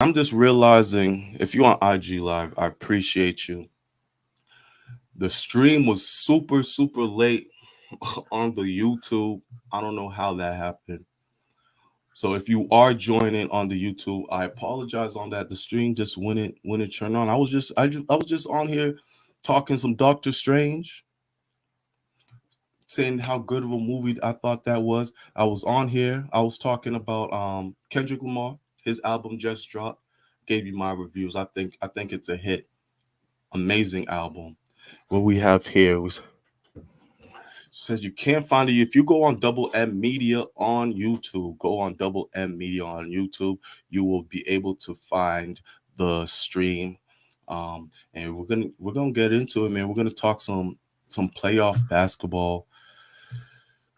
I'm just realizing if you're on IG Live, I appreciate you. The stream was super, super late on the YouTube. I don't know how that happened. So if you are joining on the YouTube, I apologize on that. The stream just wouldn't turn on. I was just on here talking some Doctor Strange, saying how good of a movie I thought that was. I was on here. I was talking about Kendrick Lamar. His album just dropped. Gave you my reviews. I think it's a hit. Amazing album. What we have here was says you can't find it. If you go on Double M Media on YouTube, go on Double M Media on YouTube, you will be able to find the stream. And we're gonna get into it, man. We're gonna talk some playoff basketball.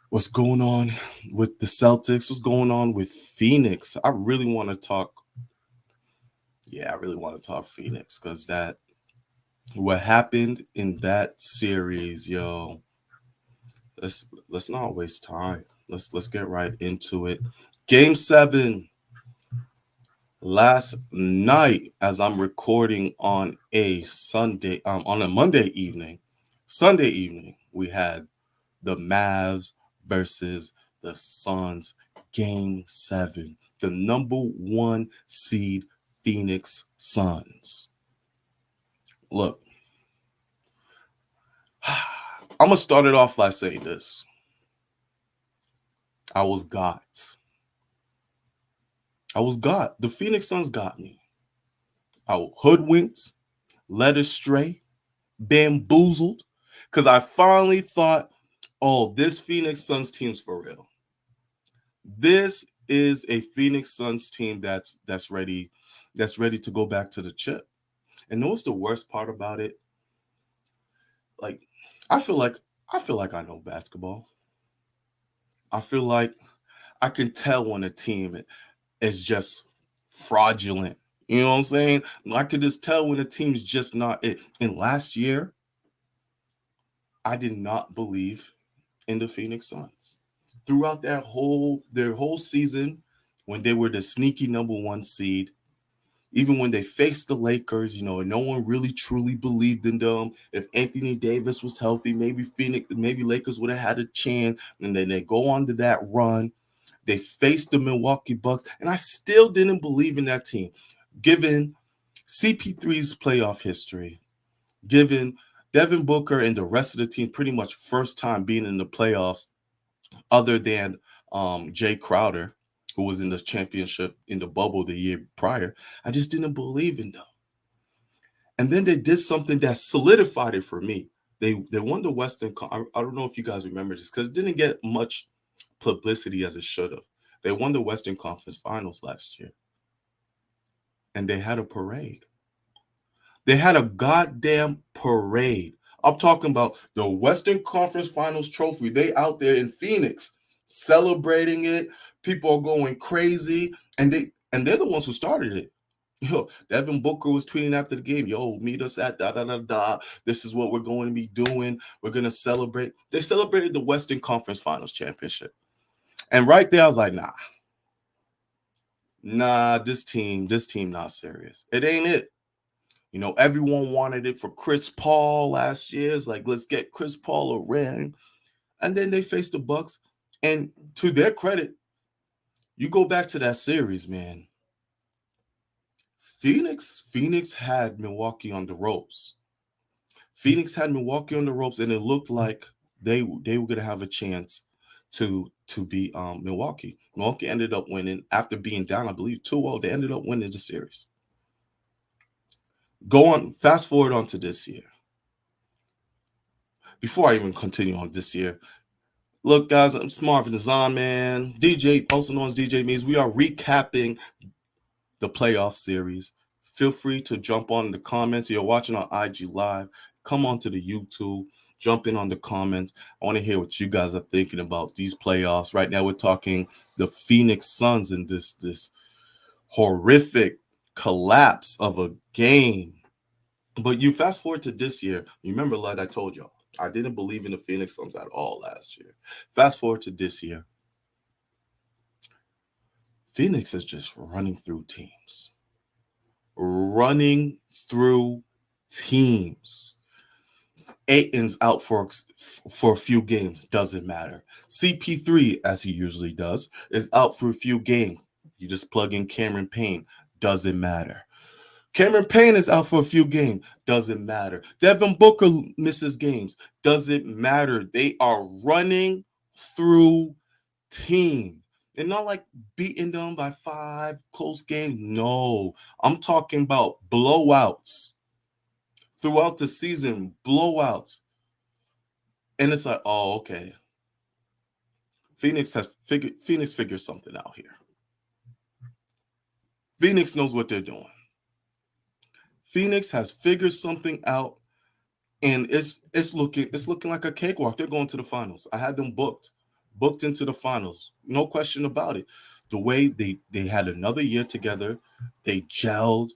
What's going on with the Celtics? What's going on with Phoenix? I really want to talk. Yeah, I really want to talk Phoenix because that what happened in that series, yo. Let's not waste time. Let's get right into it. Game 7 last night as I'm recording on a Sunday on a Monday evening. Sunday evening we had the Mavs versus the Suns, game 7. The number 1 seed Phoenix Suns. Look, I'm going to start it off by saying this. I was got. I was got. The Phoenix Suns got me. I was hoodwinked, led astray, bamboozled, because I finally thought, oh, this Phoenix Suns team's for real. This is a Phoenix Suns team that's ready to go back to the chip. And what's the worst part about it? Like, I feel like I know basketball. I feel like I can tell when a team is just fraudulent. You know what I'm saying? I could just tell when a team's just not it. And last year, I did not believe in the Phoenix Suns. Throughout their whole season, when they were the sneaky number 1 seed, even when they faced the Lakers, no one really truly believed in them. If Anthony Davis was healthy, maybe Lakers would have had a chance. And then they go on to that run. They faced the Milwaukee Bucks, and I still didn't believe in that team, given CP3's playoff history, given Devin Booker and the rest of the team pretty much first time being in the playoffs, other than Jay Crowder, who was in the championship in the bubble the year prior. I just didn't believe in them. And then they did something that solidified it for me. They won the Western. I don't know if you guys remember this because it didn't get much publicity as it should have. They won the Western Conference Finals last year, and they had a parade. They had a goddamn parade. I'm talking about the Western Conference Finals trophy. They out there in Phoenix celebrating it. People are going crazy, and they're the ones who started it. Yo, Devin Booker was tweeting after the game, yo, meet us at da da da da. This is what we're going to be doing. We're gonna celebrate. They celebrated the Western Conference Finals championship. And right there, I was like, nah, this team not serious. It ain't it. Everyone wanted it for Chris Paul last year. It's like, let's get Chris Paul a ring. And then they faced the Bucks. And to their credit, you go back to that series, man. Phoenix had Milwaukee on the ropes. Phoenix had Milwaukee on the ropes, and it looked like they were gonna have a chance to beat Milwaukee. Milwaukee ended up winning after being down, I believe, 2-0. They ended up winning the series. Fast forward on to this year. Before I even continue on this year, look, guys, I'm Marvin Zahn, man. DJ, also known as DJ Means. We are recapping the playoff series. Feel free to jump on in the comments. You're watching on IG Live. Come on to the YouTube. Jump in on the comments. I want to hear what you guys are thinking about these playoffs. Right now, we're talking the Phoenix Suns in this horrific collapse of a game. But you fast forward to this year. You remember, like I told y'all, I didn't believe in the Phoenix Suns at all last year. Fast forward to this year. Phoenix is just running through teams. running through teams. Aiton's out for a few games, doesn't matter. CP3, as he usually does, is out for a few games. You just plug in Cameron Payne, doesn't matter. Cameron Payne is out for a few games, doesn't matter. Devin Booker misses games, doesn't matter. They are running through team. And not like beating them by 5 close games. No, I'm talking about blowouts throughout the season, blowouts. And it's like, oh, okay. Phoenix figured something out here. Phoenix knows what they're doing. Phoenix has figured something out, and it's looking like a cakewalk. They're going to the finals. I had them booked into the finals. No question about it. The way they had another year together, they gelled.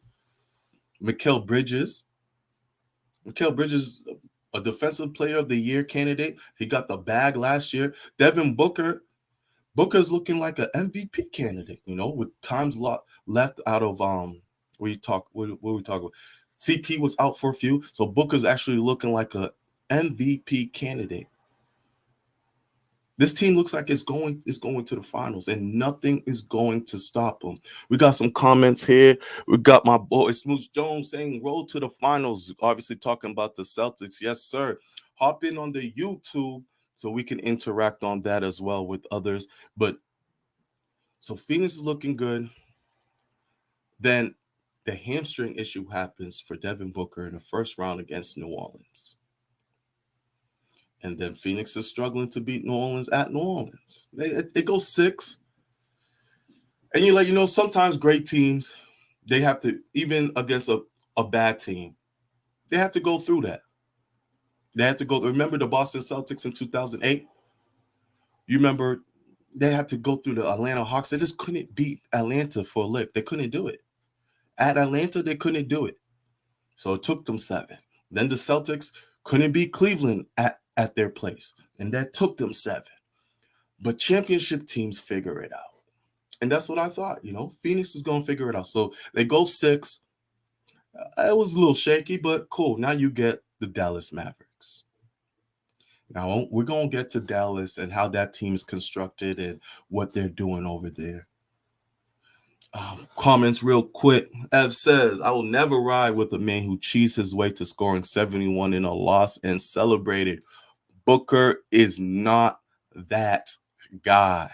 Mikal Bridges, a defensive player of the year candidate. He got the bag last year. Devin Booker's looking like an MVP candidate, with times left out of what we talk about. CP was out for a few, so Booker's actually looking like a MVP candidate. This team looks like it's going to the finals, and nothing is going to stop them. We got some comments here. We got my boy Smooth Jones saying roll to the finals. Obviously talking about the Celtics. Yes, sir. Hop in on the YouTube so we can interact on that as well with others. But so Phoenix is looking good. Then the hamstring issue happens for Devin Booker in the first round against New Orleans. And then Phoenix is struggling to beat New Orleans at New Orleans. It goes 6. And you're like, sometimes great teams, they have to, even against a bad team, they have to go through that. They have to go. Remember the Boston Celtics in 2008? You remember they had to go through the Atlanta Hawks. They just couldn't beat Atlanta for a lick. They couldn't do it. At Atlanta, they couldn't do it. So it took them 7. Then the Celtics couldn't beat Cleveland at their place. And that took them 7. But championship teams figure it out. And that's what I thought. Phoenix is going to figure it out. So they go 6. It was a little shaky, but cool. Now you get the Dallas Mavericks. Now we're going to get to Dallas and how that team is constructed and what they're doing over there. Comments real quick. Ev says, I will never ride with a man who cheats his way to scoring 71 in a loss and celebrated. Booker is not that guy.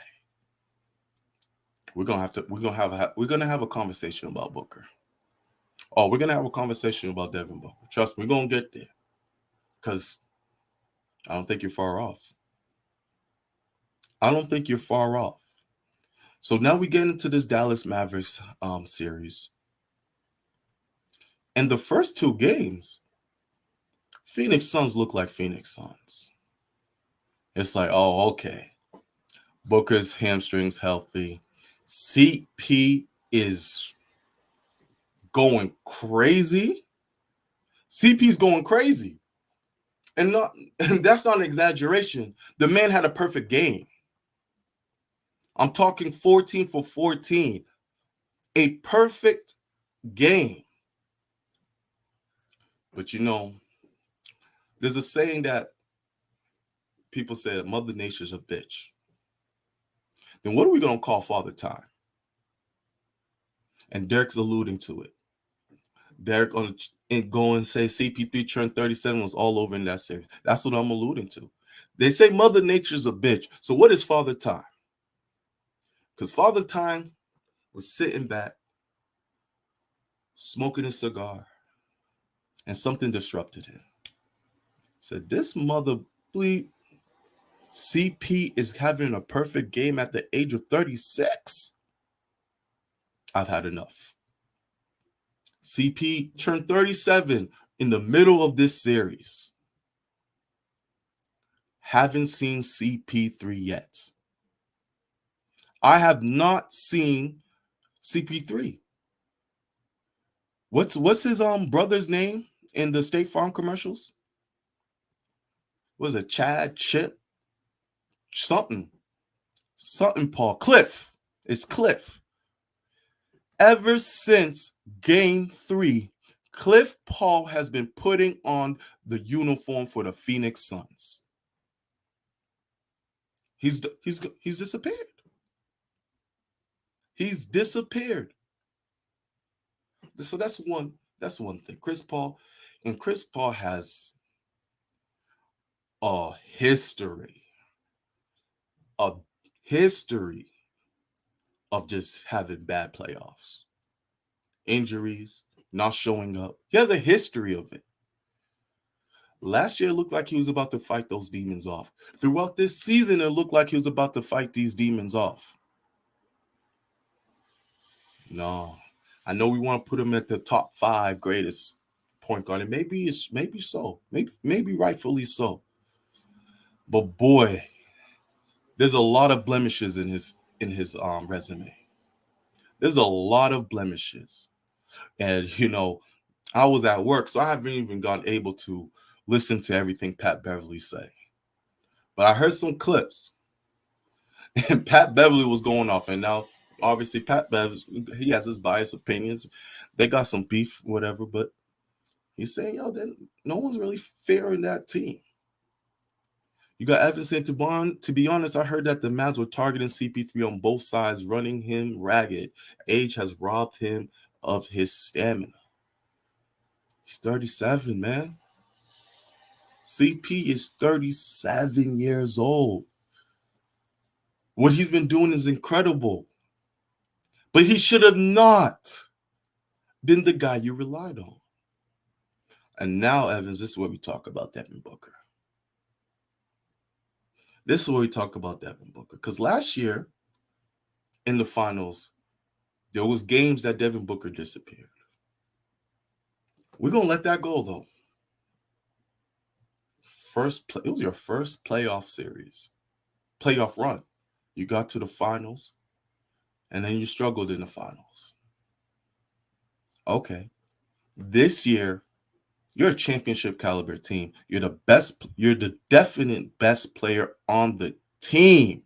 We're gonna have a conversation about Booker. Oh, we're gonna have a conversation about Devin Booker. Trust me, we're gonna get there. Because I don't think you're far off. So now we get into this Dallas Mavericks series. And the first 2 games, Phoenix Suns look like Phoenix Suns. It's like, oh, okay. Booker's hamstrings healthy. CP is going crazy. CP's going crazy. And that's not an exaggeration. The man had a perfect game. I'm talking 14 for 14. A perfect game. But there's a saying that people say that Mother Nature's a bitch. Then what are we going to call Father Time? And Derek's alluding to it. Derek going to say CP3 turned 37 was all over in that series. That's what I'm alluding to. They say Mother Nature's a bitch. So what is Father Time? Because Father Time was sitting back, smoking a cigar, and something disrupted him. Said, this mother bleep CP is having a perfect game at the age of 36. I've had enough. CP turned 37 in the middle of this series. Haven't seen CP3 yet. I have not seen CP3. What's his brother's name in the State Farm commercials? Was it Chad, Chip? Something Paul. Cliff. It's Cliff. Ever since game 3, Cliff Paul has been putting on the uniform for the Phoenix Suns. He's disappeared. He's disappeared. So that's one thing. Chris Paul has a history, a history of just having bad playoffs, injuries, not showing up. He has a history of it. Last year, it looked like he was about to fight those demons off. Throughout this season, it looked like he was about to fight these demons off. No, I know we want to put him at the top 5 greatest point guard, and maybe so, maybe rightfully so. But boy, there's a lot of blemishes in his resume. There's a lot of blemishes, and I was at work, so I haven't even gotten able to listen to everything Pat Beverly say. But I heard some clips, and Pat Beverly was going off. And now, obviously, Pat Bev, he has his biased opinions. They got some beef, whatever. But he's saying, then no one's really fair in that team. You got Evan saying, to be honest, I heard that the Mavs were targeting CP3 on both sides, running him ragged. Age has robbed him of his stamina. He's 37, man. CP is 37 years old. What he's been doing is incredible. But he should have not been the guy you relied on. And now, Evans, this is where we talk about Devin Booker. Because last year, in the finals, there was games that Devin Booker disappeared. We're going to let that go, though. It was your first playoff run. You got to the finals, and then you struggled in the finals. Okay. This year, you're a championship caliber team. You're the definite best player on the team.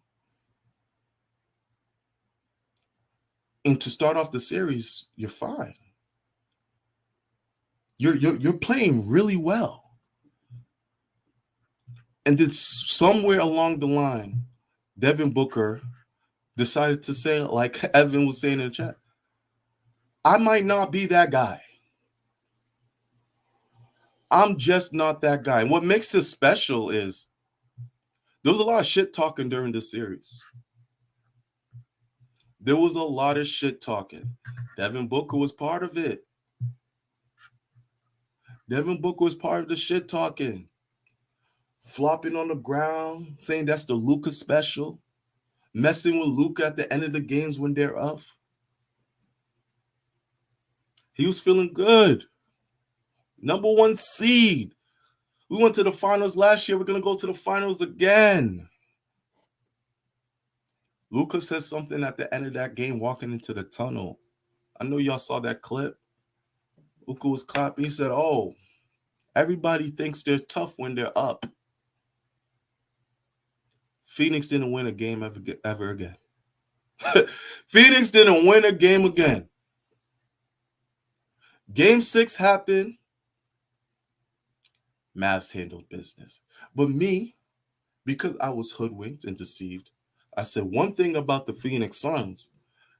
And to start off the series, you're fine. You're playing really well. And then somewhere along the line, Devin Booker decided to say, like Evan was saying in the chat, I might not be that guy. I'm just not that guy. And what makes this special is there was a lot of shit talking during this series. There was a lot of shit talking. Devin Booker was part of it. Devin Booker was part of the shit talking. Flopping on the ground, saying that's the Luca special. Messing with Luca at the end of the games when they're up. He was feeling good. Number 1 seed. We went to the finals last year. We're going to go to the finals again. Luca said something at the end of that game walking into the tunnel. I know y'all saw that clip. Luca was clapping. He said, everybody thinks they're tough when they're up. Phoenix didn't win a game ever again. Phoenix didn't win a game again. Game 6 happened. Mavs handled business. But me, because I was hoodwinked and deceived, I said one thing about the Phoenix Suns,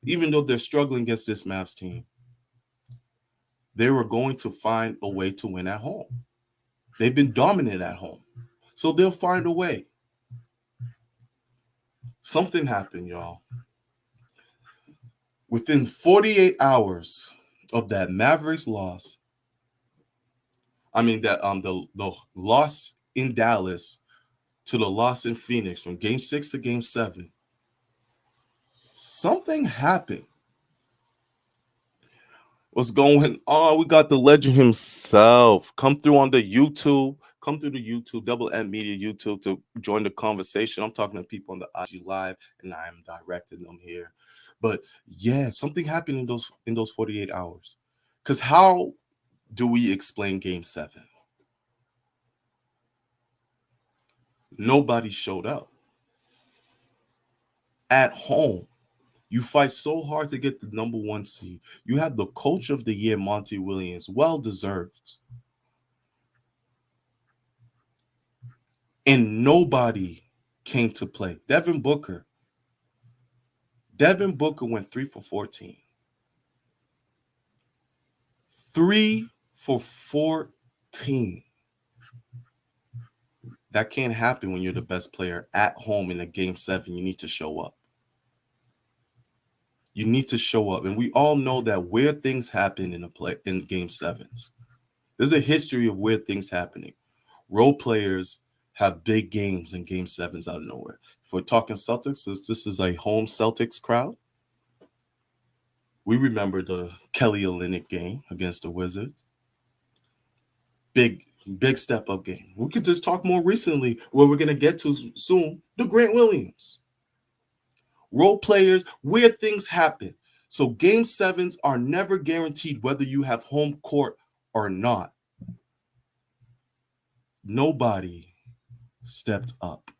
even though they're struggling against this Mavs team, they were going to find a way to win at home. They've been dominant at home. So they'll find a way. Something happened, y'all. Within 48 hours of that Mavericks loss, the loss in Dallas to the loss in Phoenix from game 6 to game 7, something happened. What's going on? We got the legend himself. Come through the YouTube, Double M Media YouTube to join the conversation. I'm talking to people on the IG Live, and I am directing them here. But yeah, something happened in those 48 hours. Because how do we explain game 7? Nobody showed up. At home, You fight so hard to get the number 1 seed. You have the coach of the year, Monty Williams, well deserved. And nobody came to play. Devin Booker went 3 for 14. 3 for 14. That can't happen when you're the best player at home in a game 7. You need to show up. You need to show up. And we all know that weird things happen in game 7s. There's a history of weird things happening. Role players have big games in game 7s out of nowhere. If we're talking Celtics, this is a home Celtics crowd. We remember the Kelly Olynyk game against the Wizards. Big step up game. We could just talk more recently, where we're going to get to soon, the Grant Williams. Role players, weird things happen. So game 7s are never guaranteed whether you have home court or not. Nobody stepped up.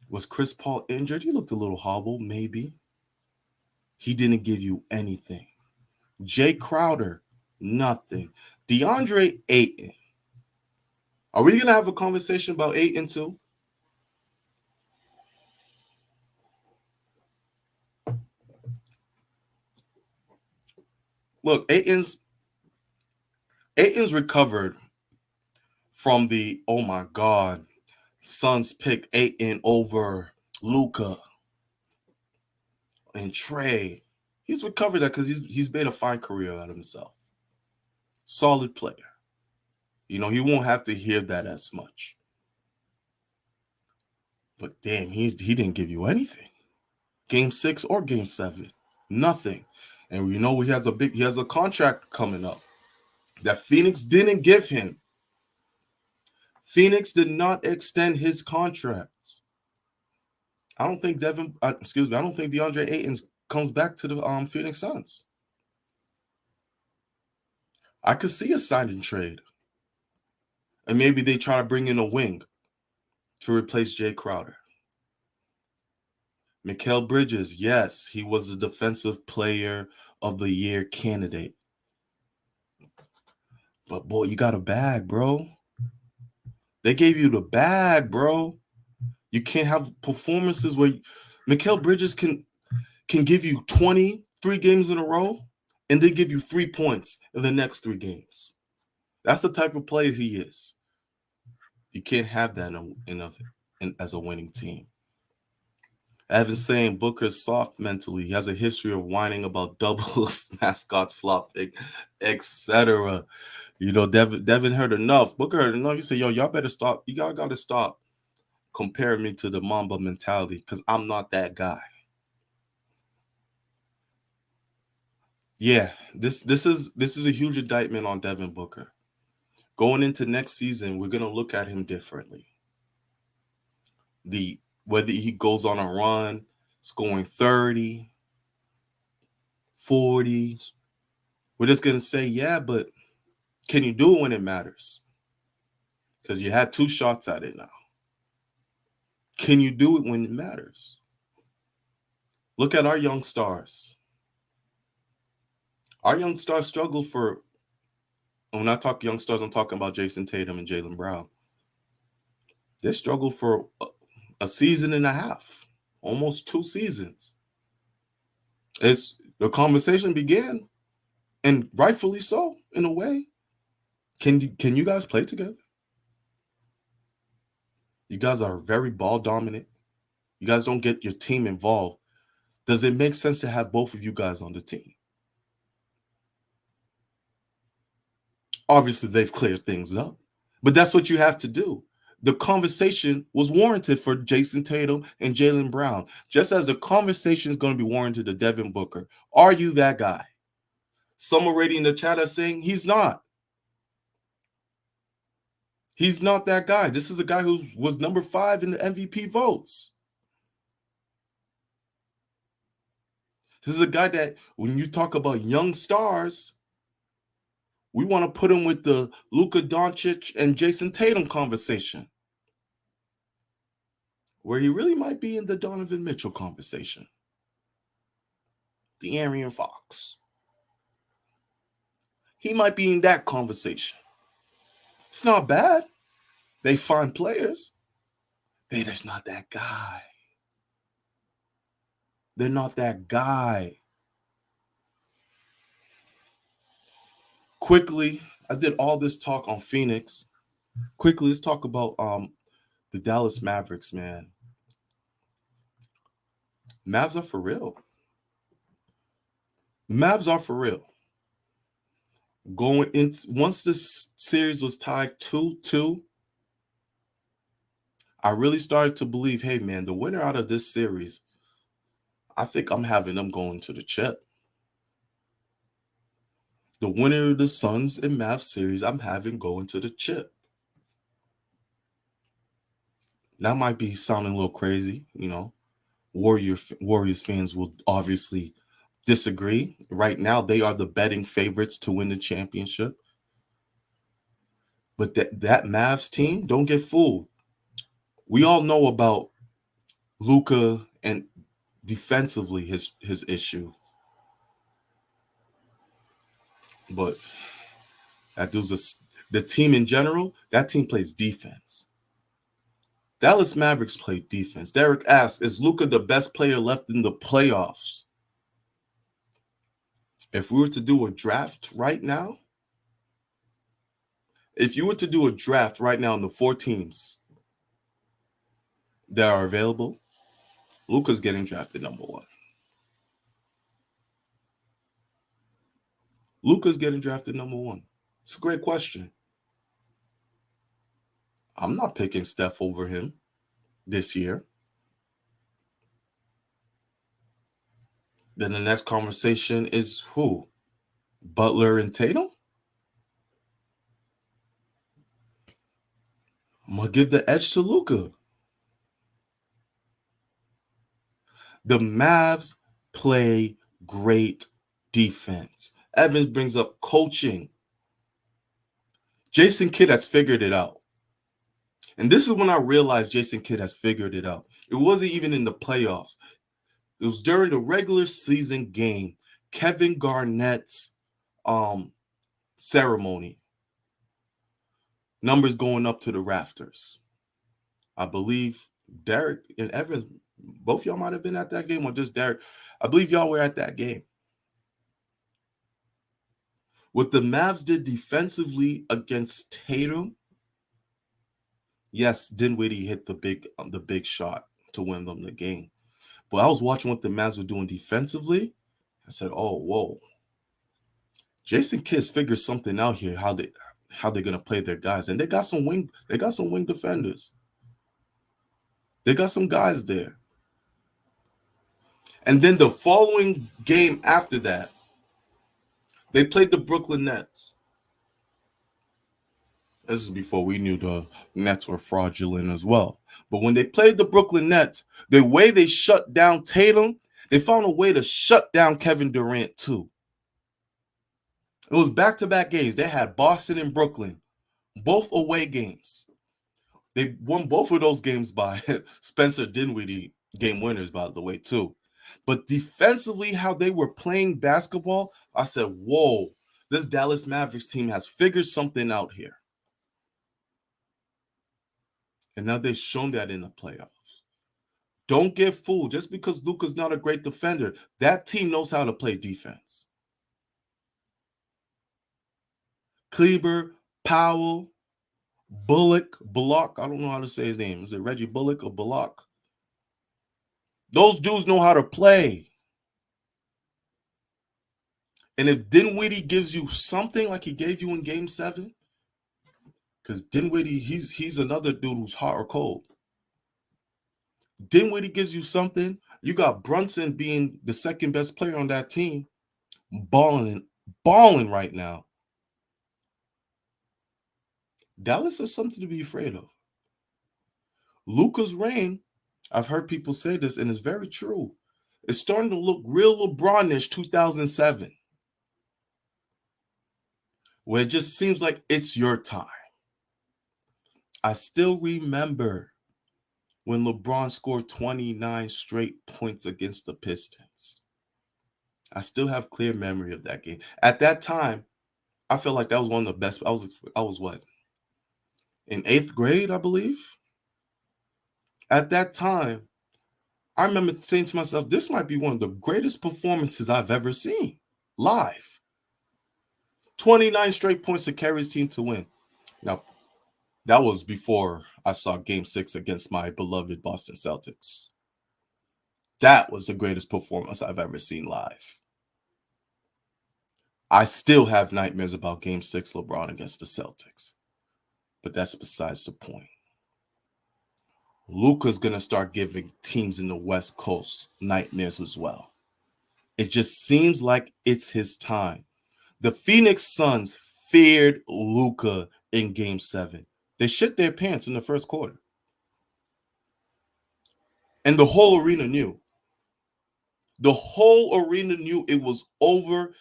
Was Chris Paul injured? He looked a little hobbled, maybe. He didn't give you anything. Jay Crowder, nothing. DeAndre Ayton. Are we going to have a conversation about Ayton too? Look, Ayton's recovered from the, oh my God, Suns pick Ayton over Luca and Trey. He's recovered that because he's made a fine career out of himself. Solid player. You know, he won't have to hear that as much. But damn, he didn't give you anything. Game 6 or game 7. Nothing. And you know he has a contract coming up that Phoenix didn't give him. Phoenix did not extend his contracts. I don't think DeAndre Ayton comes back to the Phoenix Suns. I could see a sign and trade. And maybe they try to bring in a wing to replace Jay Crowder. Mikal Bridges, yes, he was a defensive player of the year candidate. But boy, you got a bag, bro. They gave you the bag, bro. You can't have performances where Mikal Bridges can give you 23 games in a row and then give you 3 points in the next 3 games. That's the type of player he is. You can't have that as a winning team. Evan's saying Booker's soft mentally. He has a history of whining about doubles, mascots flopping, etc. You know, Devin heard enough. Booker heard enough. He said, yo, y'all better stop. Y'all got to stop comparing me to the Mamba mentality because I'm not that guy. Yeah, this is a huge indictment on Devin Booker. Going into next season, we're going to look at him differently. Whether he goes on a run, scoring 30, 40s, we're just going to say, yeah, but can you do it when it matters? Because you had 2 shots at it now. Can you do it when it matters? Look at our young stars. Our young stars struggle for, when I talk young stars, I'm talking about Jason Tatum and Jaylen Brown. They struggled for a season and a half, almost 2 seasons. The conversation began, and rightfully so, in a way. Can you guys play together? You guys are very ball dominant. You guys don't get your team involved. Does it make sense to have both of you guys on the team? Obviously, they've cleared things up, but that's what you have to do. The conversation was warranted for Jason Tatum and Jaylen Brown, just as the conversation is going to be warranted to Devin Booker. Are you that guy? Some already in the chat are saying he's not. He's not that guy. This is a guy who was number 5 in the MVP votes. This is a guy that, when you talk about young stars, we want to put him with the Luca Doncic and Jason Tatum conversation, where he really might be in the Donovan Mitchell conversation. De'Aaron Fox. He might be in that conversation. It's not bad. They find players. They're just not that guy. They're not that guy. Quickly, I did all this talk on Phoenix. Quickly, let's talk about the Dallas Mavericks, man. Mavs are for real. The Mavs are for real. Going in once this series was tied 2-2, I really started to believe, hey man, the winner out of this series, I think I'm having them going to the chip. The winner of the Suns and Mavs series, I'm having going to the chip. That might be sounding a little crazy, you know. Warriors fans will obviously disagree. Right now, they are the betting favorites to win the championship. But that Mavs team, don't get fooled. We all know about Luca and defensively his issue. But the team in general, that team plays defense. Dallas Mavericks play defense. Derek asks, is Luca the best player left in the playoffs? If we were to do a draft right now, in the 4 teams that are available, Luca's getting drafted number 1. Luca's getting drafted number 1. It's a great question. I'm not picking Steph over him this year. Then the next conversation is who? Butler and Tatum? I'm going to give the edge to Luca. The Mavs play great defense. Evans brings up coaching. Jason Kidd has figured it out. And this is when I realized Jason Kidd has figured it out. It wasn't even in the playoffs. It was during the regular season game, Kevin Garnett's ceremony. Numbers going up to the rafters. I believe Derek and Evans, both y'all might have been at that game, or just Derek. I believe y'all were at that game. What the Mavs did defensively against Tatum, yes, Dinwiddie hit the big shot to win them the game. But I was watching what the Mavs were doing defensively. I said, "Oh, whoa, Jason Kidd figures something out here. How they're gonna play their guys, and they got some wing defenders. They got some guys there." And then the following game after that, they played the Brooklyn Nets. This is before we knew the Nets were fraudulent as well. But when they played the Brooklyn Nets, the way they shut down Tatum, they found a way to shut down Kevin Durant too. It was back-to-back games. They had Boston and Brooklyn, both away games. They won both of those games by Spencer Dinwiddie game winners, by the way, too. But defensively, how they were playing basketball, I said, whoa, this Dallas Mavericks team has figured something out here. And now they've shown that in the playoffs. Don't get fooled. Just because Luca's not a great defender, that team knows how to play defense. Kleber, Powell, Bullock, I don't know how to say his name. Is it Reggie Bullock or Bullock? Those dudes know how to play. And if Dinwiddie gives you something like he gave you in Game 7, because Dinwiddie, he's another dude who's hot or cold. Dinwiddie gives you something. You got Brunson being the second best player on that team, balling right now. Dallas has something to be afraid of. Luca's reign, I've heard people say this, and it's very true. It's starting to look real LeBron-ish 2007. Where it just seems like it's your time. I still remember when LeBron scored 29 straight points against the Pistons. I still have clear memory of that game. At that time, I felt like that was one of the best. I was what, in 8th grade, I believe. At that time, I remember saying to myself, this might be one of the greatest performances I've ever seen live. 29 straight points to carry his team to win. Now, that was before I saw game 6 against my beloved Boston Celtics. That was the greatest performance I've ever seen live. I still have nightmares about game 6 LeBron against the Celtics, but that's besides the point. Luca's going to start giving teams in the West Coast nightmares as well. It just seems like it's his time. The Phoenix Suns feared Luca in game 7. They shit their pants in the first quarter. And the whole arena knew. The whole arena knew it was over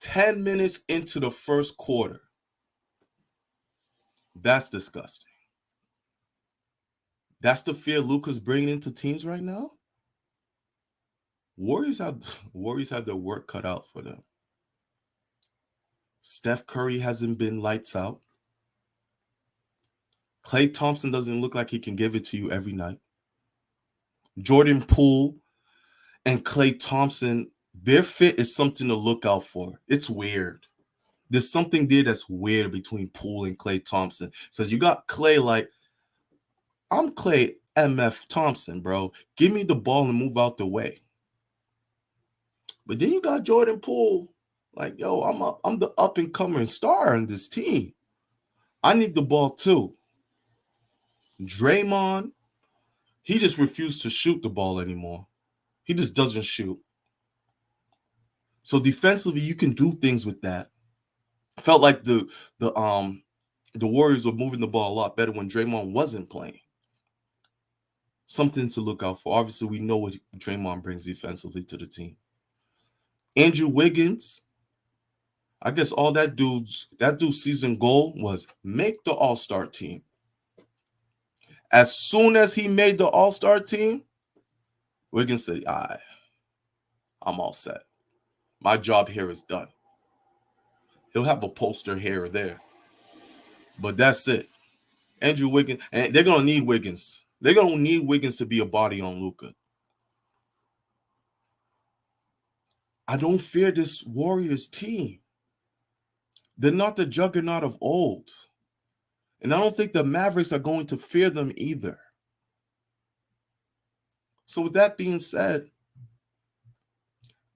10 minutes into the first quarter. That's disgusting. That's the fear Luca's bringing into teams right now? Warriors have their work cut out for them. Steph Curry hasn't been lights out. Klay Thompson doesn't look like he can give it to you every night. Jordan Poole and Klay Thompson, their fit is something to look out for. It's weird. There's something there that's weird between Poole and Klay Thompson. Because you got Klay like, I'm Klay MF Thompson, bro. Give me the ball and move out the way. But then you got Jordan Poole. Like, yo, I'm the up-and-coming star on this team. I need the ball too. Draymond, he just refused to shoot the ball anymore. He just doesn't shoot. So defensively, you can do things with that. Felt like the Warriors were moving the ball a lot better when Draymond wasn't playing. Something to look out for. Obviously, we know what Draymond brings defensively to the team. Andrew Wiggins, I guess all that dude's season goal was make the All-Star team. As soon as he made the All-Star team, Wiggins said, all right, I'm all set. My job here is done. He'll have a poster here or there. But that's it. Andrew Wiggins, and they're going to need Wiggins. They're going to need Wiggins to be a body on Luca. I don't fear this Warriors team. They're not the juggernaut of old. And I don't think the Mavericks are going to fear them either. So with that being said,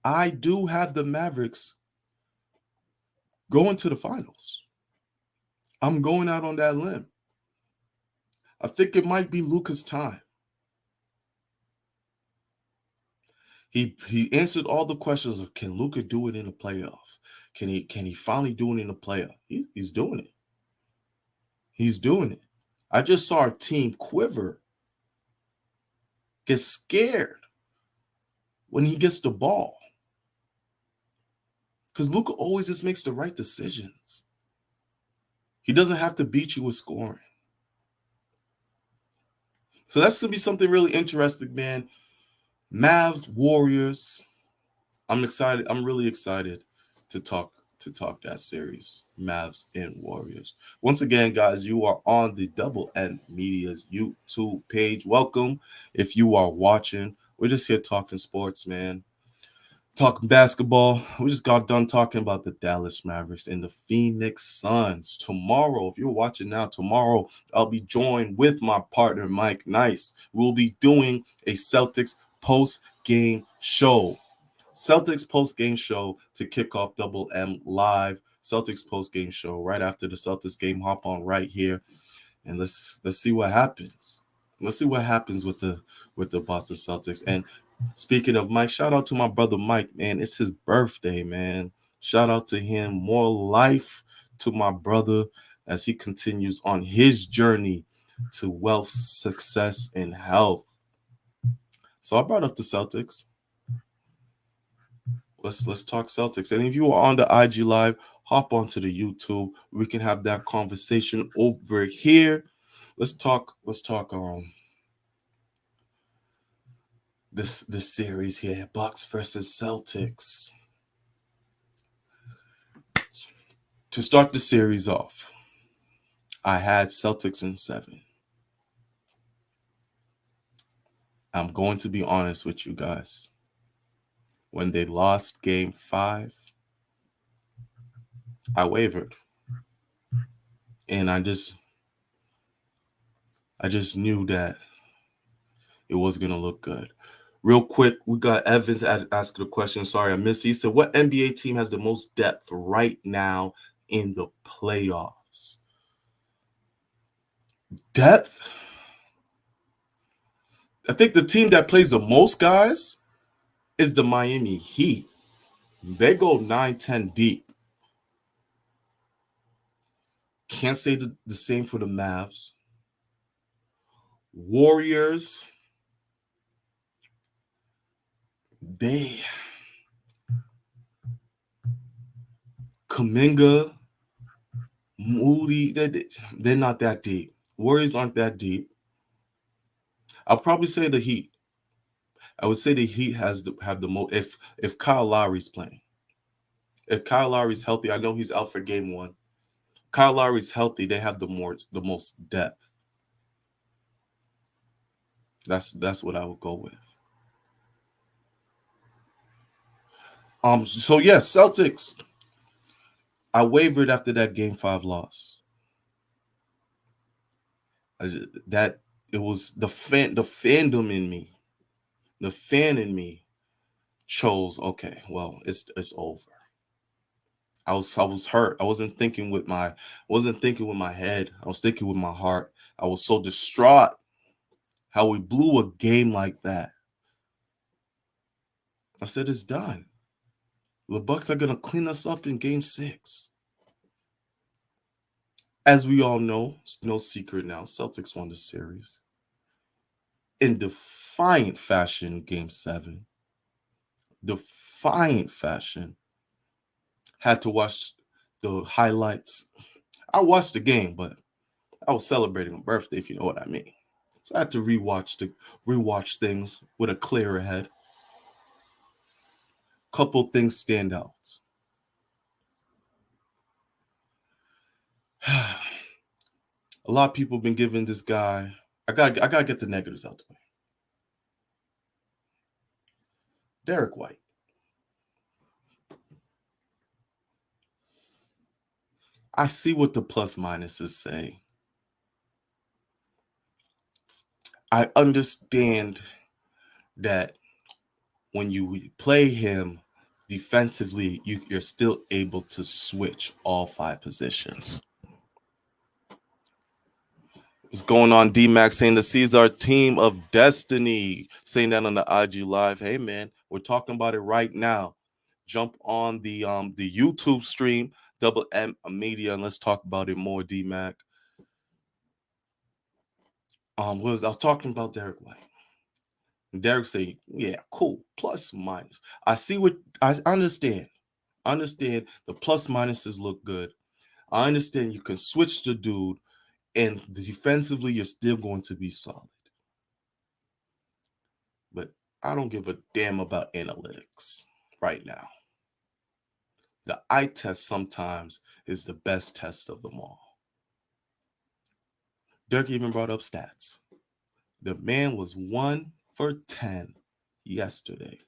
I do have the Mavericks going to the finals. I'm going out on that limb. I think it might be Luca's time. He answered all the questions of, can Luca do it in the playoff? Can he finally do it in the playoff? He's doing it. He's doing it. I just saw our team quiver, get scared when he gets the ball. Because Luca always just makes the right decisions. He doesn't have to beat you with scoring. So that's going to be something really interesting, man. Mavs, Warriors. I'm excited. I'm really excited to talk that series, Mavs and Warriors. Once again, guys, you are on the Double N Media's YouTube page. Welcome if you are watching. We're just here talking sports, man. Talking basketball. We just got done talking about the Dallas Mavericks and the Phoenix Suns. Tomorrow, if you're watching now, tomorrow I'll be joined with my partner, Mike Nice. We'll be doing a Celtics post-game show. Celtics post-game show to kick off Double M Live. Celtics post-game show right after the Celtics game. Hop on right here, and let's see what happens. Let's see what happens with the Boston Celtics. And speaking of Mike, shout out to my brother Mike, man. It's his birthday, man. Shout out to him. More life to my brother as he continues on his journey to wealth, success, and health. So I brought up the Celtics. Let's talk Celtics. And if you are on the IG Live, hop onto the YouTube. We can have that conversation over here. Let's talk this series here, Bucks versus Celtics. To start the series off, I had Celtics in 7. I'm going to be honest with you guys. When they lost game 5, I wavered. And I just knew that it was going to look good. Real quick, we got Evans asking a question. Sorry, I missed it. He said, what NBA team has the most depth right now in the playoffs? Depth? I think the team that plays the most guys is the Miami Heat. They go 9-10 deep. Can't say the same for the Mavs. Warriors, they Kuminga, Moody, they're not that deep. Warriors aren't that deep. I'll probably say the Heat. I would say the Heat have the most if Kyle Lowry's playing. If Kyle Lowry's healthy, I know he's out for game 1. Kyle Lowry's healthy, they have the most depth. That's what I would go with. So yes, Celtics. I wavered after that game 5 loss. It was the fandom in me. The fan in me chose, okay, well, it's over. I was hurt. I wasn't thinking with my head. I was thinking with my heart. I was so distraught how we blew a game like that. I said it's done. The Bucks are gonna clean us up in game 6. As we all know, it's no secret now. Celtics won the series in defiant fashion. Game 7, defiant fashion. Had to watch the highlights. I watched the game, but I was celebrating a birthday, if you know what I mean. So I had to rewatch things with a clearer head. Couple things stand out. A lot of people have been giving this guy. I gotta get the negatives out the way. Derek White. I see what the plus minuses say. I understand that when you play him defensively, you're still able to switch all 5 positions. What's going on? D-Max saying the Seas are a team of destiny. Saying that on the IG Live. Hey man, we're talking about it right now. Jump on the YouTube stream, Double M Media, and let's talk about it more, D-Mac. I was talking about Derek White. Derek saying, yeah, cool, plus minus. I see what I understand. I understand the plus minuses look good. I understand you can switch the dude, and defensively, you're still going to be solid. But I don't give a damn about analytics right now. The eye test sometimes is the best test of them all. Dirk even brought up stats. The man was 1 for 10 yesterday.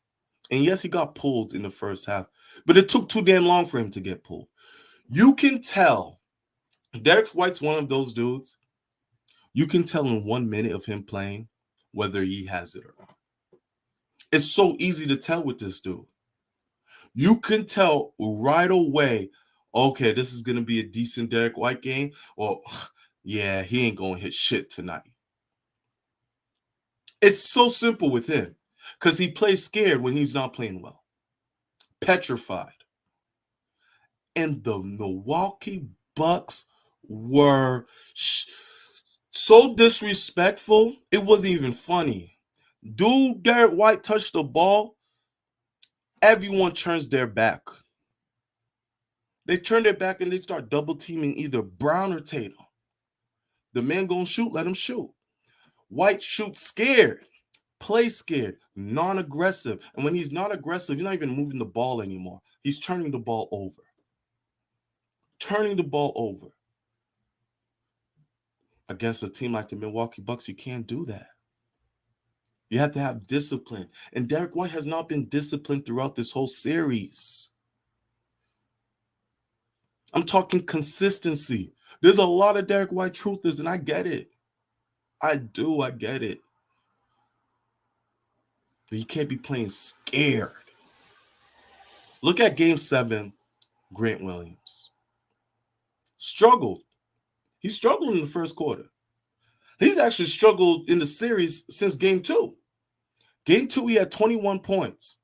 And yes, he got pulled in the first half, but it took too damn long for him to get pulled. You can tell Derek White's one of those dudes. You can tell in 1 minute of him playing whether he has it or not. It's so easy to tell with this dude. You can tell right away, okay, this is going to be a decent Derek White game, or yeah, he ain't going to hit shit tonight. It's so simple with him because he plays scared when he's not playing well. Petrified. And the Milwaukee Bucks were so disrespectful, it wasn't even funny. Dude, Derek White touched the ball, everyone turns their back. They turn their back and they start double teaming either Brown or Tatum. The man gonna shoot, let him shoot. White shoots scared, play scared, non-aggressive. And when he's not aggressive, he's not even moving the ball anymore. He's turning the ball over. turning the ball over. Against a team like the Milwaukee Bucks, you can't do that. You have to have discipline. And Derek White has not been disciplined throughout this whole series. I'm talking consistency. There's a lot of Derek White truthers, and I get it. I get it. But you can't be playing scared. Look at Game 7, Grant Williams. Struggled. He struggled in the first quarter. He's actually struggled in the series since Game 2. Game 2, he had 21 points.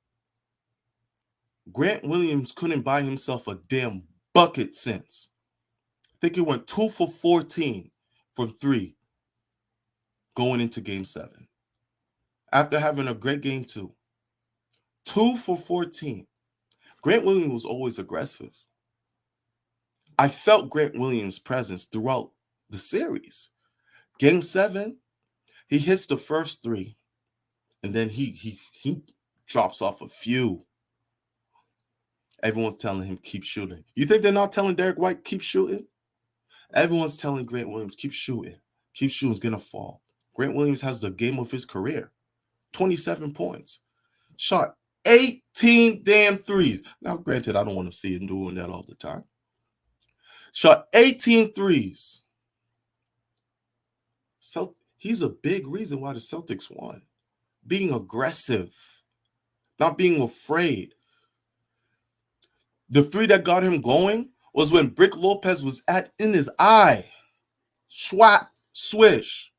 Grant Williams couldn't buy himself a damn bucket since. I think he went 2 for 14 from 3 going into Game 7. After having a great Game 2. 2 for 14. Grant Williams was always aggressive. I felt Grant Williams' presence throughout the series. Game 7, he hits the first 3, and then he drops off a few. Everyone's telling him keep shooting. You think they're not telling Derek White keep shooting? Everyone's telling Grant Williams keep shooting. Keep shooting's gonna fall. Grant Williams has the game of his career. 27 points. Shot 18 damn threes. Now, granted, I don't want to see him doing that all the time. Shot 18 threes. So he's a big reason why the Celtics won. Being aggressive, not being afraid. The 3 that got him going was when Brick Lopez was in his eye. Swat, swish.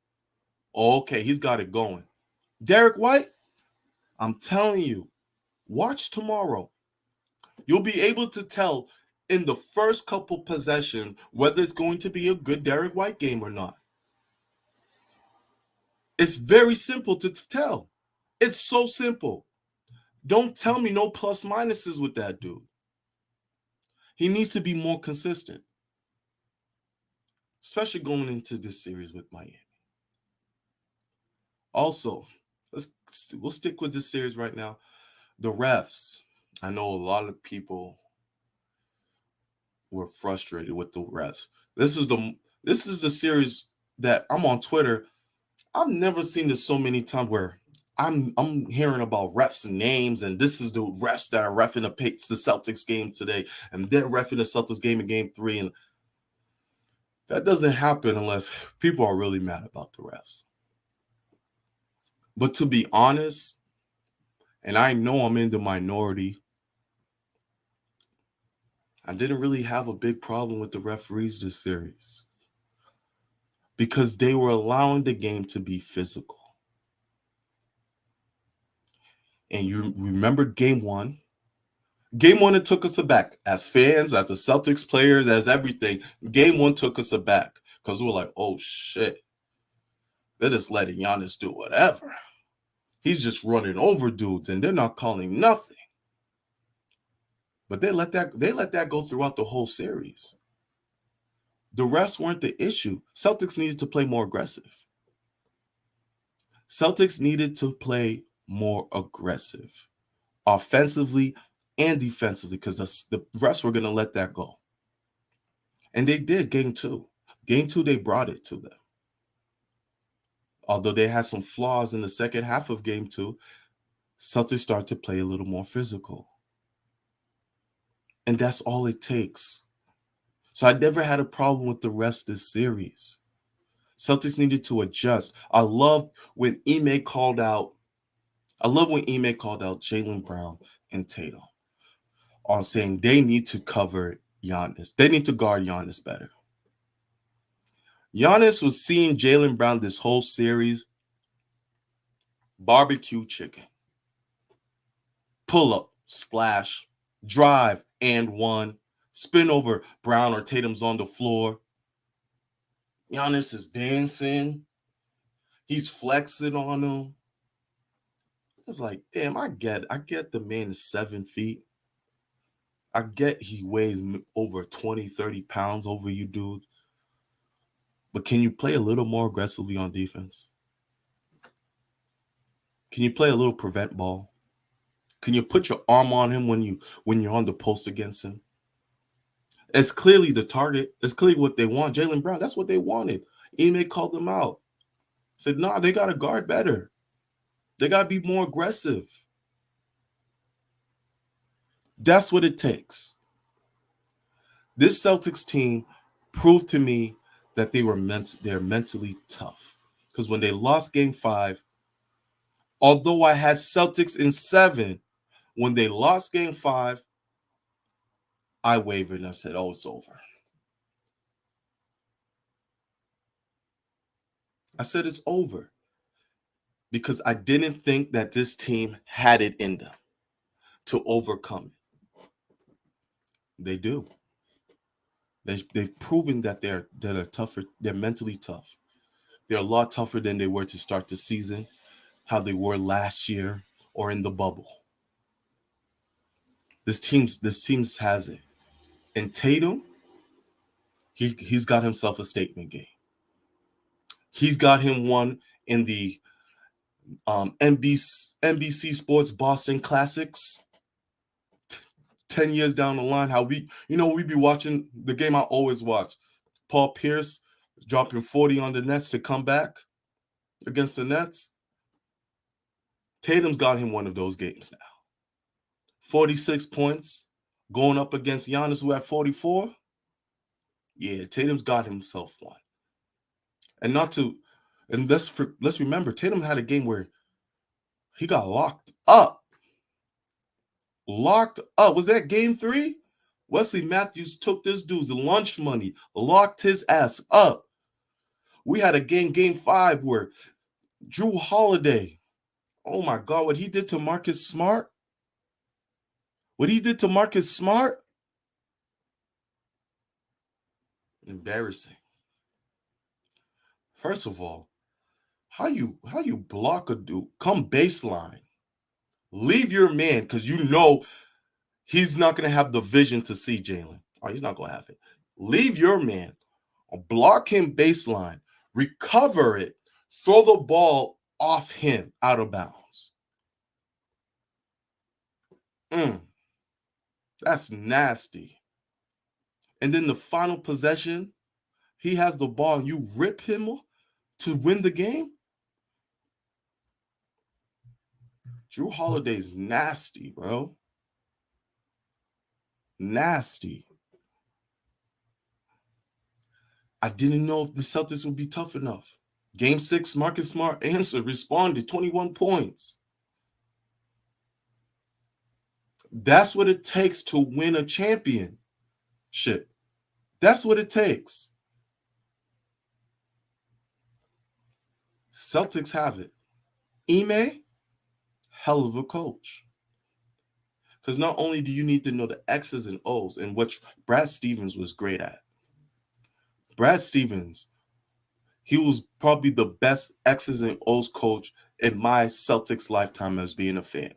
Okay, he's got it going. Derek White, I'm telling you, watch tomorrow. You'll be able to tell in the first couple possessions whether it's going to be a good Derek White game or not. It's very simple to tell. It's so simple. Don't tell me no plus minuses with that dude. He needs to be more consistent, especially going into this series with Miami. Also, we'll stick with this series right now. The refs. I know a lot of people were frustrated with the refs. This is the series that I'm on Twitter. I've never seen this so many times where I'm hearing about refs and names, and this is the refs that are reffing the Celtics game today, and they're reffing the Celtics game in Game 3, and that doesn't happen unless people are really mad about the refs. But to be honest, and I know I'm in the minority, I didn't really have a big problem with the referees this series because they were allowing the game to be physical. And you remember Game 1? Game 1, it took us aback. As fans, as the Celtics players, as everything, Game 1 took us aback because we were like, oh, shit. They're just letting Giannis do whatever. He's just running over dudes, and they're not calling nothing. But they let that go throughout the whole series. The refs weren't the issue. Celtics needed to play more aggressive. Celtics needed to play more aggressive, offensively and defensively, because the refs were going to let that go. And they did Game 2. Game 2, they brought it to them. Although they had some flaws in the second half of Game 2, Celtics started to play a little more physical. And that's all it takes. So I never had a problem with the refs this series. Celtics needed to adjust. I love when Ime called out Jaylen Brown and Tatum on saying they need to cover Giannis. They need to guard Giannis better. Giannis was seeing Jaylen Brown this whole series barbecue chicken. Pull up, splash, drive, and one. Spin over, Brown or Tatum's on the floor. Giannis is dancing. He's flexing on him. It's like, damn, I get the man is 7 feet. I get he weighs over 20, 30 pounds over you, dude. But can you play a little more aggressively on defense? Can you play a little prevent ball? Can you put your arm on him when you're on the post against him? It's clearly the target. It's clearly what they want. Jaylen Brown, that's what they wanted. Ime called them out. Said, nah, they got to guard better. They got to be more aggressive. That's what it takes. This Celtics team proved to me that they're mentally tough. Because when they lost game 5, although I had Celtics in 7, when they lost game 5, I wavered and I said, oh, it's over. I said it's over. Because I didn't think that this team had it in them to overcome it. They do. They've proven that they're tougher. They're mentally tough. They're a lot tougher than they were to start the season, how they were last year or in the bubble. This team's has it. And Tatum, he's got himself a statement game. He's got him one in the NBC Sports Boston Classics. 10 years down the line, how we be watching the game I always watch. Paul Pierce dropping 40 on the Nets to come back against the Nets. Tatum's got him one of those games now. 46 points going up against Giannis, who had 44. Yeah, Tatum's got himself one. And let's remember, Tatum had a game where he got locked up. Was that game 3? Wesley Matthews took this dude's lunch money, locked his ass up. We had a game 5, where Drew Holiday, oh my God, what he did to Marcus Smart? Embarrassing. First of all, how you block a dude, come baseline, leave your man, because you know he's not going to have the vision to see Jaylen. Oh, he's not going to have it. Leave your man, block him baseline, recover it, throw the ball off him out of bounds. That's nasty. And then the final possession, he has the ball and you rip him to win the game? Drew Holiday's nasty, bro. Nasty. I didn't know if the Celtics would be tough enough. Game 6, Marcus Smart responded, 21 points. That's what it takes to win a championship. That's what it takes. Celtics have it. Ime, hell of a coach. Because not only do you need to know the X's and O's, and which Brad Stevens was great at. Brad Stevens, he was probably the best X's and O's coach in my Celtics lifetime as being a fan.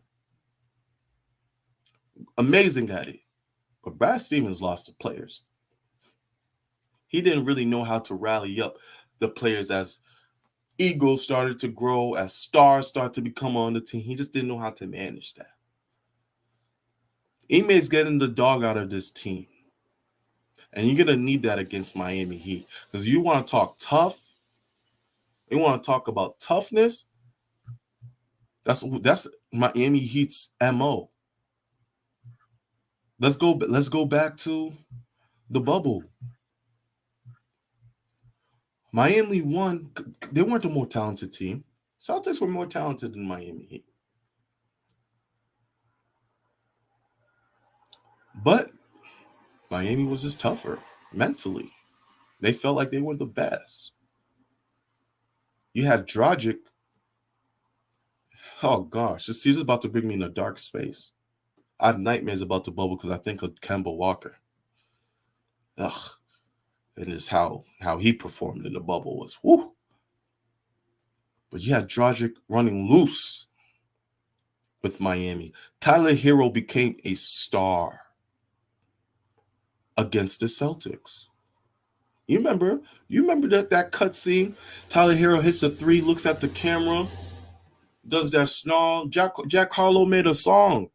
Amazing at it. But Brad Stevens lost to players. He didn't really know how to rally up the players as egos started to grow, as stars started to become on the team. He just didn't know how to manage that. Ime's getting the dog out of this team. And you're going to need that against Miami Heat. Because you want to talk tough, you want to talk about toughness, that's Miami Heat's MO. Let's go back to the bubble. Miami won. They weren't the more talented team. Celtics were more talented than Miami Heat. But Miami was just tougher mentally. They felt like they were the best. You had Dragic. Oh gosh, this season's about to bring me in a dark space. I have nightmares about the bubble because I think of Kemba Walker. Ugh. And it's how he performed in the bubble was whoo. But you had Dragic running loose with Miami. Tyler Hero became a star against the Celtics. You remember that cut scene? Tyler Hero hits a 3, looks at the camera, does that snarl. Jack Harlow made a song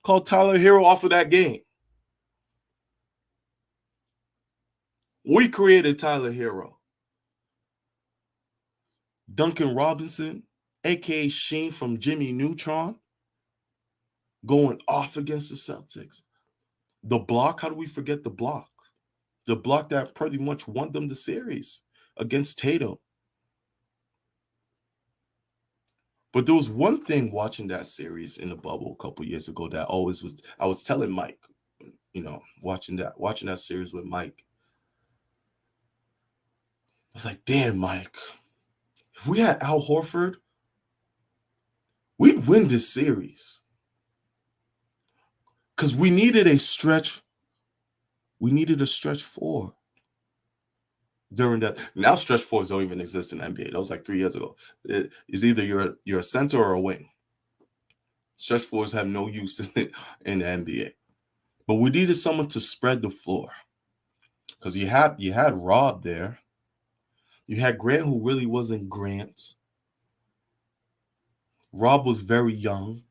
called Tyler Hero off of that game. We created Tyler Hero. Duncan Robinson, aka Sheen from Jimmy Neutron, going off against the Celtics. The block, how do we forget the block? The block that pretty much won them the series against Tatum. But there was one thing watching that series in the bubble a couple years ago that always was, I was telling Mike, watching that series with Mike. I was like, damn, Mike, if we had Al Horford, we'd win this series. Because we needed a stretch. We needed a stretch four during that. Now stretch fours don't even exist in the NBA. That was like 3 years ago. It's either you're a center or a wing. Stretch fours have no use in the NBA. But we needed someone to spread the floor. Because you had Rob there. You had Grant, who really wasn't Grant. Rob was very young.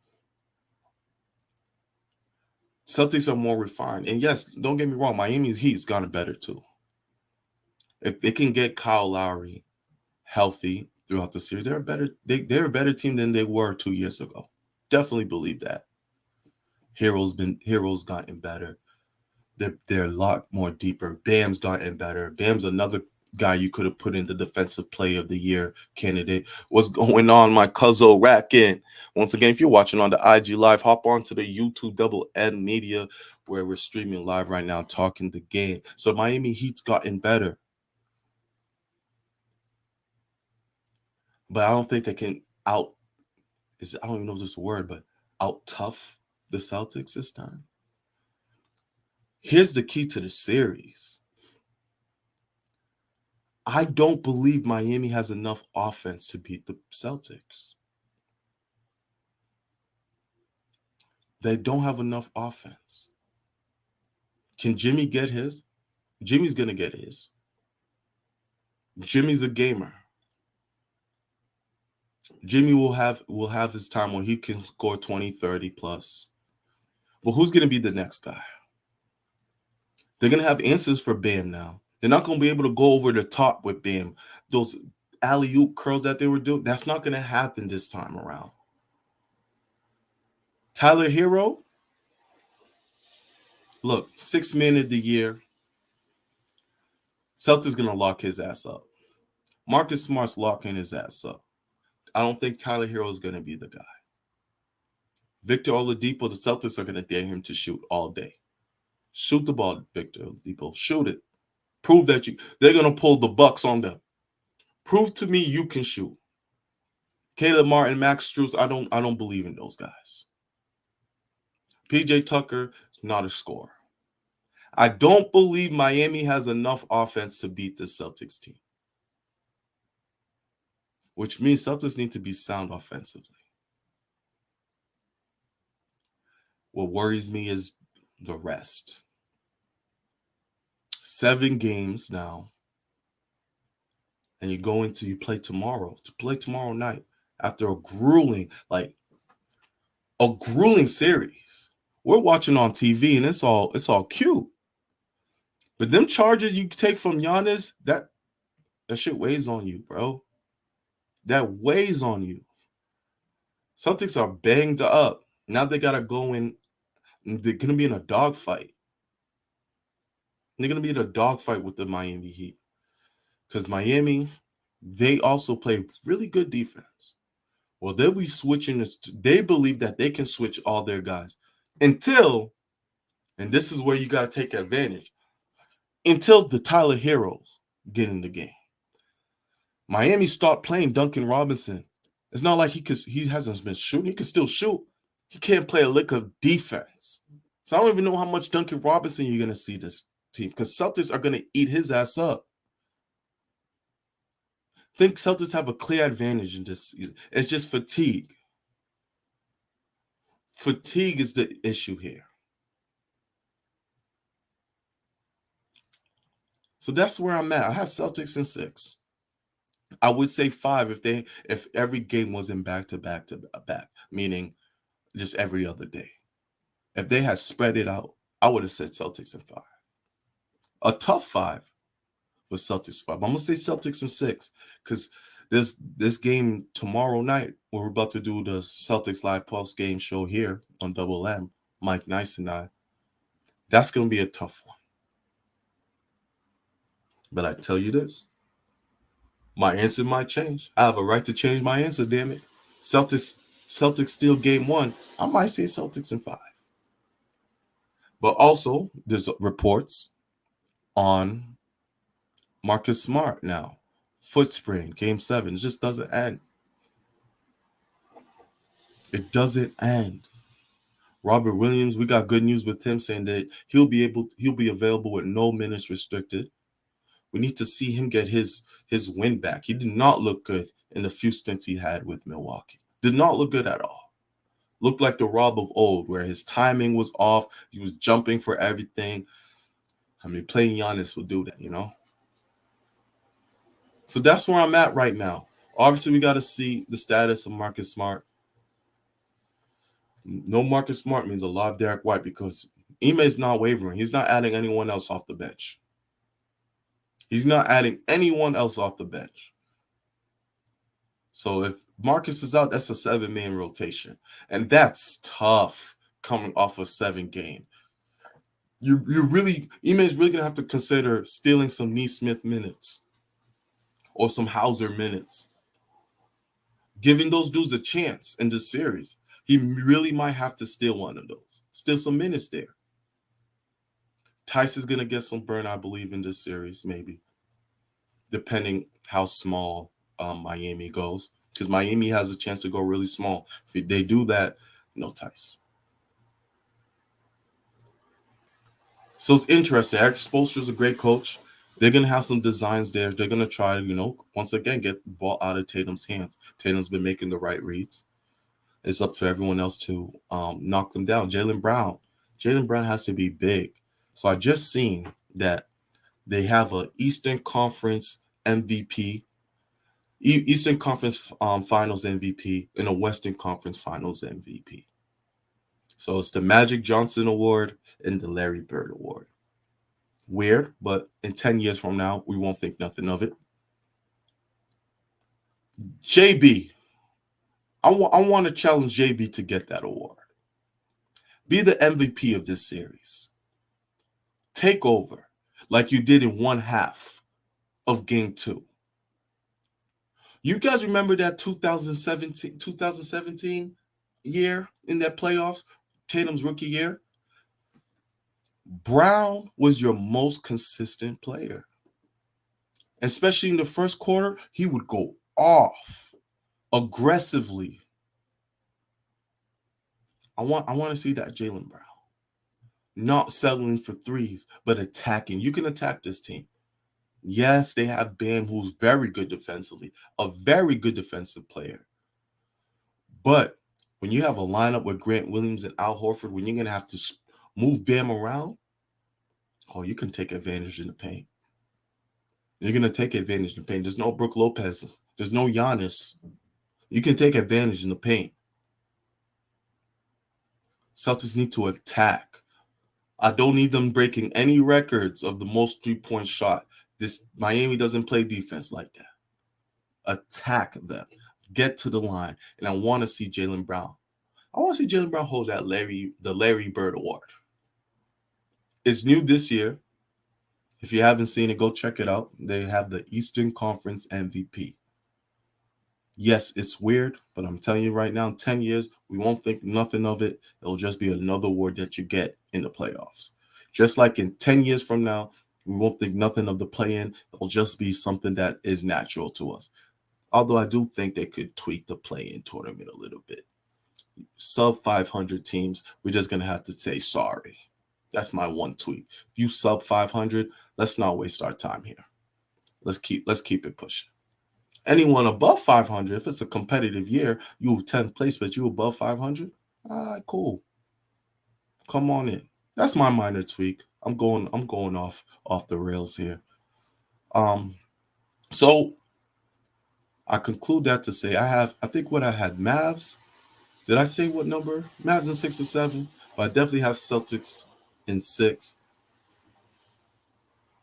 Celtics are more refined. And yes, don't get me wrong, Miami's Heat's gotten better too. If they can get Kyle Lowry healthy throughout the series, they're a better team than they were 2 years ago. Definitely believe that. Hero's gotten better. They're a lot more deeper. Bam's gotten better. Bam's another guy you could have put in the defensive player of the year candidate. What's going on, my cousin Rackin? Once again, if you're watching on the IG Live, hop on to the YouTube Double N Media where we're streaming live right now, talking the game. So Miami Heat's gotten better. But I don't think they can I don't even know this word, but out tough the Celtics this time. Here's the key to the series. I don't believe Miami has enough offense to beat the Celtics. They don't have enough offense. Can Jimmy get his? Jimmy's going to get his. Jimmy's a gamer. Jimmy will have his time when he can score 20, 30 plus. But who's going to be the next guy? They're going to have answers for Bam now. They're not going to be able to go over the top with Bam. Those alley-oop curls that they were doing, that's not going to happen this time around. Tyler Hero, look, 6th man of the year. Celtics going to lock his ass up. Marcus Smart's locking his ass up. I don't think Tyler Hero is going to be the guy. Victor Oladipo, the Celtics are going to dare him to shoot all day. Shoot the ball, Victor Oladipo. Shoot it. Prove that they're going to pull the Bucks on them. Prove to me you can shoot. Caleb Martin, Max Strus, I don't believe in those guys. PJ Tucker, not a scorer. I don't believe Miami has enough offense to beat the Celtics team. Which means Celtics need to be sound offensively. What worries me is the rest. 7 games now. And you play tomorrow. To play tomorrow night after a grueling series. We're watching on TV and it's all cute. But them charges you take from Giannis, that shit weighs on you, bro. That weighs on you. Celtics are banged up. Now they gotta go in. They're gonna be in a dogfight. They're gonna be in a dogfight with the Miami Heat. Because Miami, they also play really good defense. Well, they'll be switching this. They believe that they can switch all their guys until, and this is where you gotta take advantage, until the Tyler Heroes get in the game. Miami start playing Duncan Robinson. It's not like he hasn't been shooting. He can still shoot. He can't play a lick of defense. So I don't even know how much Duncan Robinson you're going to see this team because Celtics are going to eat his ass up. I think Celtics have a clear advantage in this season. It's just fatigue. Fatigue is the issue here. So that's where I'm at. I have Celtics in 6. I would say 5 if every game wasn't back to back, meaning just every other day. If they had spread it out, I would have said Celtics in 5. A tough 5. with Celtics 5. I'm gonna say Celtics in 6 because this game tomorrow night, we're about to do the Celtics live post game show here on Double M. Mike Nice and I. That's gonna be a tough one. But I tell you this, my answer might change. I have a right to change my answer. Damn it, Celtics steal game 1. I might say Celtics in 5. But also, there's reports on Marcus Smart now. Foot sprain, game 7. It just doesn't end. It doesn't end. Robert Williams, we got good news with him saying that he'll be available with no minutes restricted. We need to see him get his win back. He did not look good in the few stints he had with Milwaukee. Did not look good at all. Looked like the Rob of old, where his timing was off. He was jumping for everything. I mean, playing Giannis will do that, you know? So that's where I'm at right now. Obviously, we got to see the status of Marcus Smart. No Marcus Smart means a lot of Derek White because Ime's not wavering. He's not adding anyone else off the bench. He's not adding anyone else off the bench. So if Marcus is out, that's a 7-man rotation. And that's tough coming off a 7-game. Ime's really gonna have to consider stealing some Neesmith minutes or some Hauser minutes. Giving those dudes a chance in this series. He really might have to steal one of those. Steal some minutes there. Tice is gonna get some burn, I believe, in this series, maybe. Depending how small Miami goes. Because Miami has a chance to go really small. If they do that, no Tice. So it's interesting. Eric Spoelstra's a great coach. They're going to have some designs there. They're going to try, once again, get the ball out of Tatum's hands. Tatum's been making the right reads. It's up for everyone else to knock them down. Jaylen Brown has to be big. So I just seen that they have an Eastern Conference MVP, Eastern Conference Finals MVP, and a Western Conference Finals MVP. So it's the Magic Johnson Award and the Larry Bird Award. Weird, but in 10 years from now, we won't think nothing of it. JB. I want to challenge JB to get that award. Be the MVP of this series. Take over like you did in one half of game 2. You guys remember that 2017 year in that playoffs? Tatum's rookie year? Brown was your most consistent player. Especially in the first quarter, he would go off aggressively. I want to see that Jaylen Brown. Not settling for threes, but attacking. You can attack this team. Yes, they have Bam, who's very good defensively, a very good defensive player. But when you have a lineup with Grant Williams and Al Horford, when you're going to have to move Bam around, you can take advantage in the paint. You're going to take advantage in the paint. There's no Brook Lopez. There's no Giannis. You can take advantage in the paint. Celtics need to attack. I don't need them breaking any records of the most three-point shot. This Miami doesn't play defense like that. Attack them. Get to the line. And I want to see Jaylen Brown. I want to see Jaylen Brown hold the Larry Bird Award. It's new this year. If you haven't seen it, go check it out. They have the Eastern Conference MVP. Yes, it's weird, but I'm telling you right now, in 10 years, we won't think nothing of it. It'll just be another award that you get in the playoffs. Just like in 10 years from now, we won't think nothing of the play-in. It'll just be something that is natural to us. Although I do think they could tweak the play-in tournament a little bit. Sub 500 teams, we're just going to have to say sorry. That's my one tweet. If you sub 500, let's not waste our time here. Let's keep it pushing. Anyone above 500, if it's a competitive year, you 10th place, but you above 500, all right, cool. Come on in. That's my minor tweak. I'm going off the rails here. So I conclude that to say I think what I had Mavs. Did I say what number? Mavs in 6 or 7, but I definitely have Celtics in 6.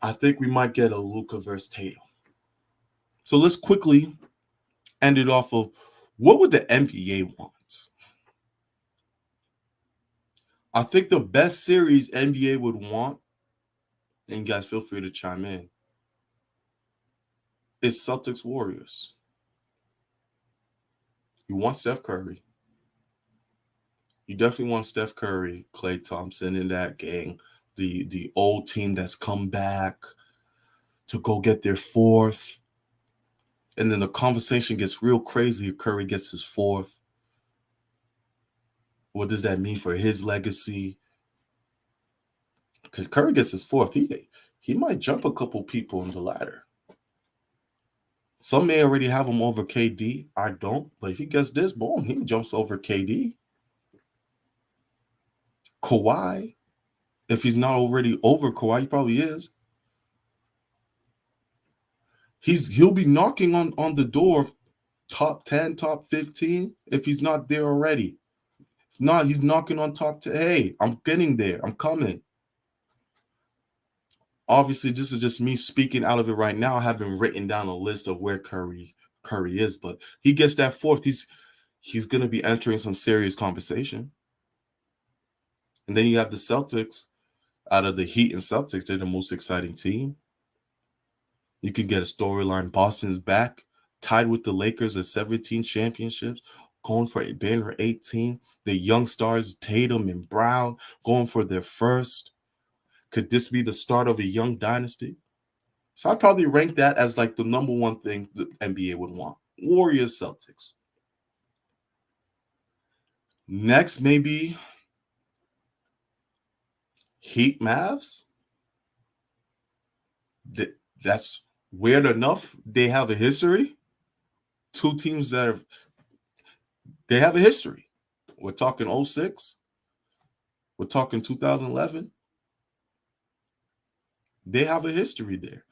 I think we might get a Luca versus Tatum. So let's quickly end it off of what would the NBA want? I think the best series NBA would want, and you guys feel free to chime in, is Celtics Warriors. You want Steph Curry. You definitely want Steph Curry, Klay Thompson in that gang, the old team that's come back to go get their fourth. And then the conversation gets real crazy if Curry gets his fourth. What does that mean for his legacy? Because Curry gets his fourth, he might jump a couple people in the ladder. Some may already have him over KD. I don't. But if he gets this, boom, he jumps over KD. Kawhi, if he's not already over Kawhi, he probably is. He'll be knocking on the door of top 10, top 15 if he's not there already. If not, he's knocking on top 10. Hey, I'm getting there. I'm coming. Obviously, this is just me speaking out of it right now. I haven't written down a list of where Curry is, but he gets that fourth. He's going to be entering some serious conversation. And then you have the Celtics. Out of the Heat and Celtics, they're the most exciting team. You can get a storyline. Boston's back, tied with the Lakers at 17 championships, going for a banner 18. The young stars, Tatum and Brown, going for their first. Could this be the start of a young dynasty? So I'd probably rank that as like the number one thing the NBA would want. Warriors, Celtics. Next, maybe Heat, Mavs. That's weird enough. They have a history. Two teams that they have a history. We're talking 06. We're talking 2011. They have a history there.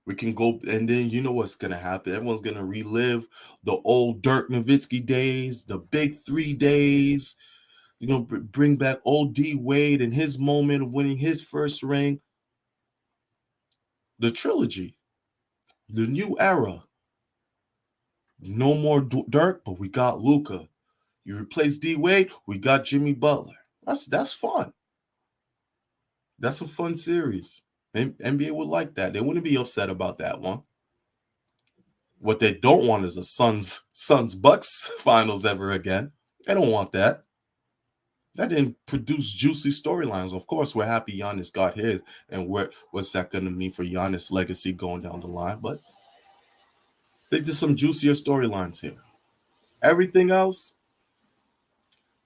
We can go, and then you know what's going to happen. Everyone's going to relive the old Dirk Nowitzki days, the big 3 days, bring back old D Wade and his moment of winning his first ring. The trilogy, the new era. No more Dirk, but we got Luca. You replace D Wade, we got Jimmy Butler. That's fun. That's a fun series. NBA would like that. They wouldn't be upset about that one. What they don't want is a Suns Bucks finals ever again. They don't want that. That didn't produce juicy storylines. Of course, we're happy Giannis got his, and what's that going to mean for Giannis' legacy going down the line? But they did some juicier storylines here. Everything else,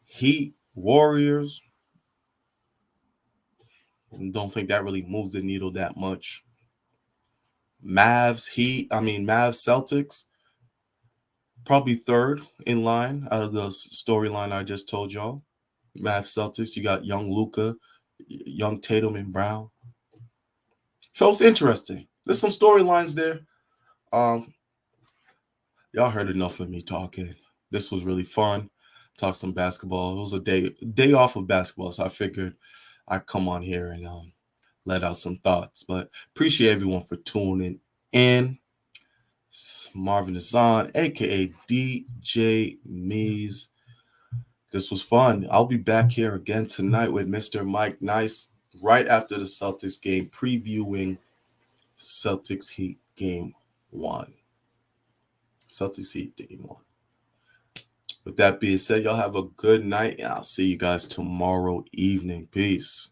Heat, Warriors, don't think that really moves the needle that much. Mavs, Celtics, probably third in line out of the storyline I just told y'all. Mavs, Celtics, you got young Luca, young Tatum and Brown. So it's interesting. There's some storylines there. Y'all heard enough of me talking. This was really fun. Talk some basketball. It was a day off of basketball, so I figured I'd come on here and let out some thoughts. But appreciate everyone for tuning in. Marvin Hassan, aka DJ Meze. This was fun. I'll be back here again tonight with Mr. Mike Nice right after the Celtics game, previewing Celtics Heat Game 1. Celtics Heat Game 1. With that being said, y'all have a good night, and I'll see you guys tomorrow evening. Peace.